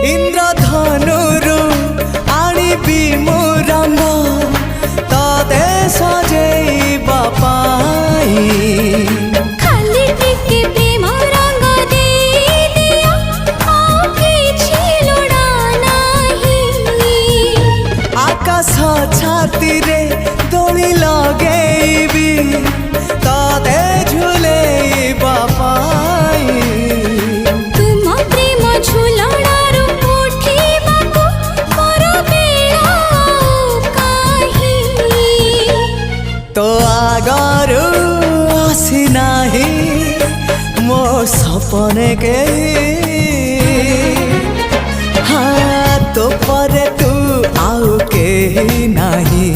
इंद्रधनुरु आनिबी मु रंग तते सजेइबा पाई खाली टिके प्रेम रंग दे दिया आ किछि लोड़ा नाही आकाश छाती रे दोली लगेइबी तते झुलेइबा पाई तुम प्रेम झुलणारू उठिबाकू मोर बेला काहि तो आगरू आसी नाही मो सपने के हाँ तो परे तू आउ के नाही।